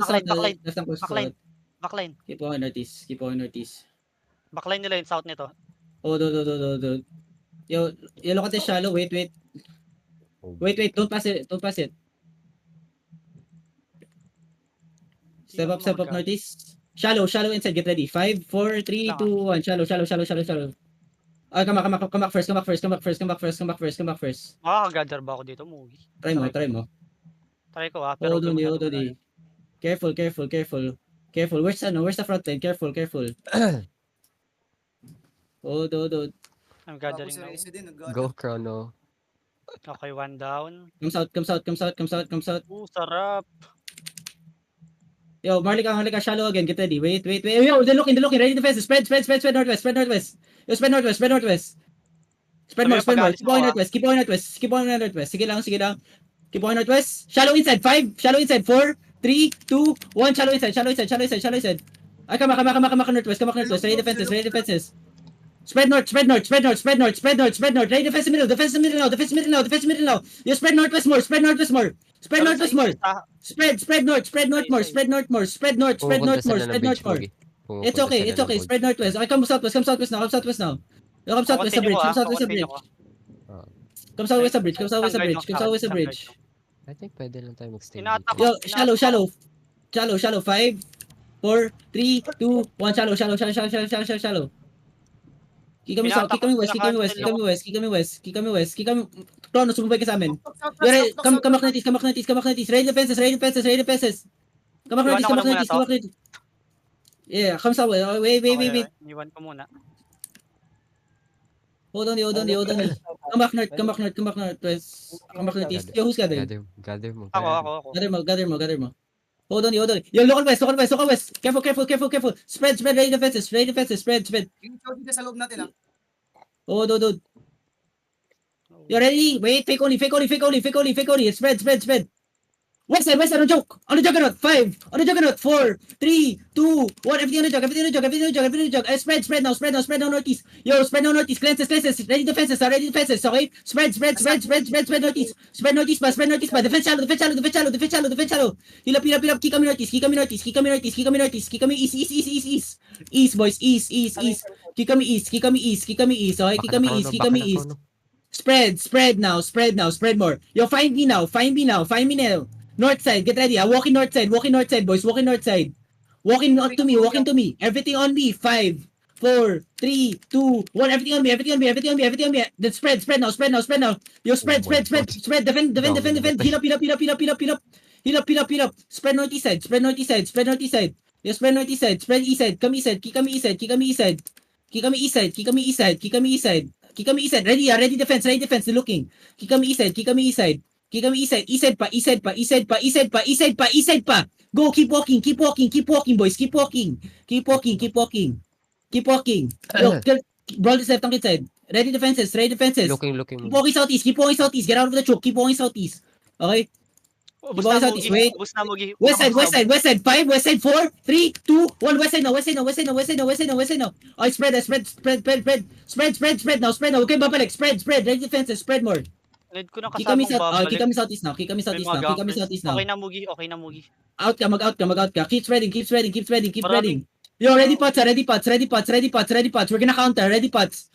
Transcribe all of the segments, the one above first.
backline. Left and push Backline. south. Backline. Keep going northeast. Keep going northeast. Backline nila yung south nito. Oh, do. Yo, look at the shallow. Wait. Wait. Don't pass it. Step up northeast. Shallow inside. Get ready. 5, 4, 3, 2, 1. Shallow. Come back first. Makakagather ba ako dito, Mugi? Try mo. Try ko pero Hold on. Careful. Where's the front line? Careful. Hold. I'm gathering now. Go, Chrono. Okay, one down. Comes out. Sarap. Yo, Marley ka shallow again. Get ready. Wait. Yo, they're looking. Ready to fence. Spread northwest. Yo, spread northwest. Spread more. Keep going northwest. Sige lang. Keep going northwest. Shallow inside. 5. Shallow inside. 4, 3, 2, 1. Shallow inside. Ay, come back northwest. Ready defenses. Spread north. Ready defense middle now. You spread northwest more. Spread north more. Spread north more. It's okay. Spread northwest. Okay, come southwest now. You come southwest the bridge. Come southwest the bridge. I think pwede lang tayo mag-stay. Yo, shallow. 5, 4, 3, 2, 1. Shallow. Keep coming west. Chrono, sumubay ka sa amin. Come back northeast. Ready defenses. Come back northeast. Yeah, come south. Wait. Iwan ko muna. Hold on. Come back northwest. Come back northeast. Yo, who's gathering? Gather mo. Ako. Gather mo. Hold on. Yo, local west. Careful. Spread. Ready defenses. Spread. Yung chow dito sa loob natin, Oh, do. You ready? Wait, fake only. Spread. West side, on the joke. On the juggernaut. 5. On the juggernaut. 4, 3, 2, 1. Everything on the jug. Spread now northeast. Yo, spread now northeast. Cleanses. Ready defenses. Okay? Spread northeast. Spread northeast pa. Defense shallow. Heal up. Keep coming northeast. Keep coming east, boys. East. Keep coming east. Okay? Keep coming east. Spread now. Spread more. Yo, find me now. North side, get ready. Walking north side, boys. Walking to me. Everything on me. 5, 4, 3, 2, 1. Everything on me. Then spread now. Yo, spread. Defend. Heal up. Spread northeast side. Yo, spread northeast side. Spread east side. Come east side. Keep coming east side. Ready defense. Looking. Keep coming east side. East side pa. Go, keep walking, boys. Keep walking. Yo, brawl this left on kid side. Ready defenses. Looking. Keep walking southeast. Get out of the choke. Keep walking southeast. Okay? Bus na Mugi. West side. 5, west side 4, 3, 2, 1. West side now. Oh, spread now. Okay, babalik. Spread. Ready defenses. Spread more. Need ko na Keep kasama coming southeast now. Okay na Mugi. Out ka. Keep spreading. Yo, ready pots. We're gonna counter. Ready pots.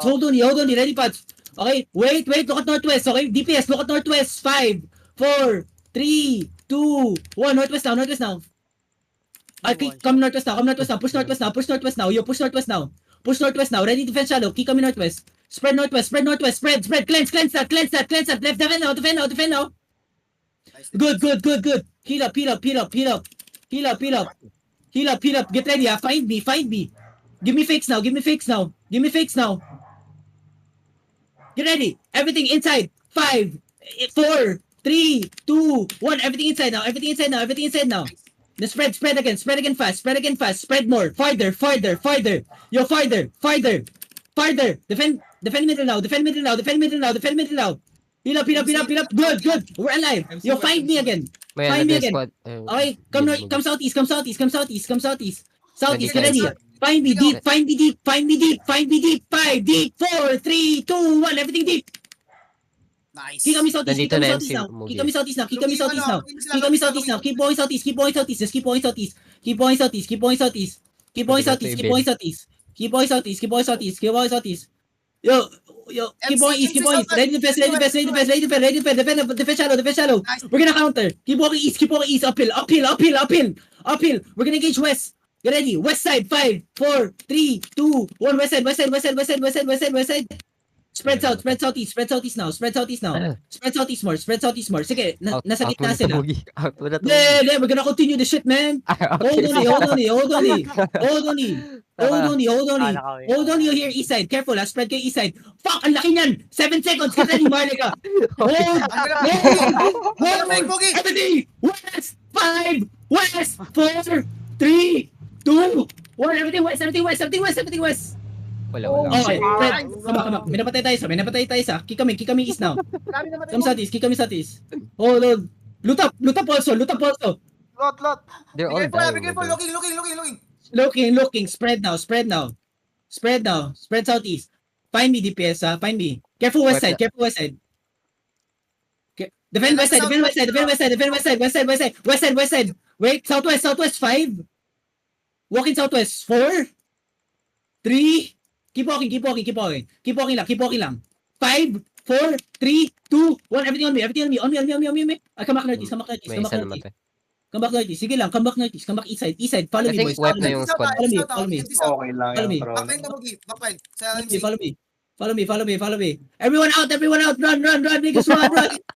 Hold on, ready pots. Okay, wait. Look at northwest. Okay, DPS. Look at northwest. 5, 4, 3, 2, 1. Northwest now. Okay, come northwest now. Push northwest now. Yo, push northwest now. Ready defense shallow. Keep coming northwest. Spread northwest. Spread. Cleanse that. Left. Defend now. Good. Heal up. Get ready. Find me. Give me fakes now. Get ready. Everything inside. 5, 4, 3, 2, 1. Everything inside now. Then spread again fast. Spread more. Farther. Yo, farther. Defend middle now. Heal up. Good. We're alive. Yo, find me again. Okay, come southeast. Southeast, get ready. Find me deep. 5 deep. 4, 3, 2, 1. Everything deep. Nice. Kick kami southeast, kick Nandito kami na southeast MC now. Mugi. Kick kami southeast now, kick kami Looking, southeast now. ano, looking sila, Keep going looking, southeast now. looking. Keep going southeast. Keep going southeast. Just keep going southeast. Keep going southeast. Keep going southeast. Keep going Pwede southeast. natin Keep going southeast. Keep going southeast. Keep going southeast. Keep going southeast. Yo, keep going east. Keep going east. Ready to defense. Ready to defense. Ready to defense. Ready to defense. Ready to defense. Defend shallow. Defend shallow. Nice. We're gonna counter. Keep walking east. Keep walking east. Uphill. Uphill. Uphill. Uphill. Uphill. We're gonna engage west. Get ready. West side. 5, 4, 3, 2, 1. West side. West side. West side. West side. West side. West side. West side. Spread south. Spread southeast. Spread southeast now. Spread southeast now. Spread southeast more. Spread southeast more. Sige, nasa Out gitna mo na to, sila. Mugi. Out mo na to. Yeah, we're gonna continue the shit, man. Hold on, hold on, hold on, hold on, hold on, hold on, hold on, you here east side. Careful, spread kayo east side. Fuck, ang laki niyan. 7 seconds, get ready, Marlica. Hold, hold, everything. West, 5, west, 4, 3, 2, 1. Everything west, everything west, everything west, everything west. Wala. Okay, Fred, come. May napatay tayo sa. Kick kami east now. Come southeast, kick kami southeast. Hold on. Loot up also. Lot. They're all Be dying. careful, looking. Looking, spread now. Spread southeast. Find me, DPS, find me. Careful west side. Defend west side. Wait, southwest, 5. Walking southwest, 4, 3, keep walking lang. 5, 4, 3, 2, 1, everything on me. On me. Come back northeast. May isa naman tayo. Come back northeast. Sige lang, come back northeast. Come back east side. Follow I me, think boys. wipe Follow na me. yung squad. Follow me. Okay lang Follow me. yung Chrono. Backline ka, Mugi. Backline. Sa Follow me. Everyone out. Run. Niggas run.